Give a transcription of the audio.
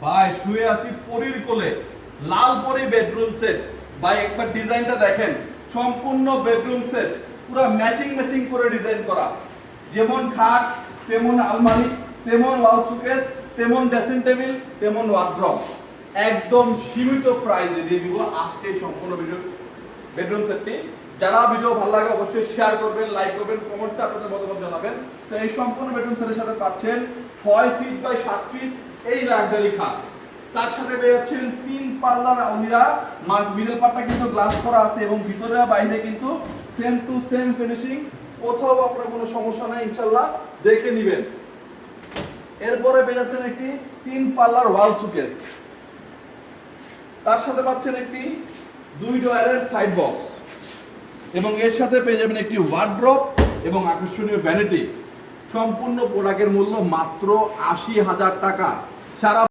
ভাই শুয়ে আছি পরীর কোলে, লাল পরি বেডরুম সেট। ভাই একবার ডিজাইনটা দেখেন, সম্পূর্ণ বেডরুম সেট, পুরো ম্যাচিং ম্যাচিং করে ডিজাইন করা। যেমন খাট, তেমন আলমারি, তেমন ওয়াল শোকেস, তেমন ড্রেসিং টেবিল, তেমন ওয়ার্ড্রপ। একদম সীমিত প্রাইসে দিয়ে দিব আজকে সম্পূর্ণ ভিডিও বেডরুম সেটটি। যারা ভিডিও ভালো লাগে অবশ্যই শেয়ার করবেন, লাইক করবেন, কমেন্টসে আপনাদের মতামত জানাবেন। তো এই সম্পূর্ণ বেডরুম সেটের সাথে পাচ্ছেন 6 ফিট বাই 7 ফিট এই লাক্সারি খাট। তার সাথে পেয়ে যাচ্ছেন 3 পাল্লার আলমিরা, মাঝ মিডল পার্টটা কিন্তু গ্লাস করা আছে এবং ভিতরে বাইরে কিন্তু সেম টু সেম ফিনিশিং। কোথাও আপনার কোনো সমস্যা নাই, ইনশাআল্লাহ দেখে নেবেন। এরপরে পেয়ে যাচ্ছেন একটি 3 পাল্লার ওয়াল শোকেস, তার সাথে পাচ্ছেন একটি 2 ডয়ারের সাইড বক্স এবং এর সাথে পেয়ে যাবেন একটি ওয়ার্ড্রপ এবং আকর্ষণীয় ভ্যানিটি। সম্পূর্ণ প্রোডাক্টের মূল্য মাত্র 80,000 টাকা। সারা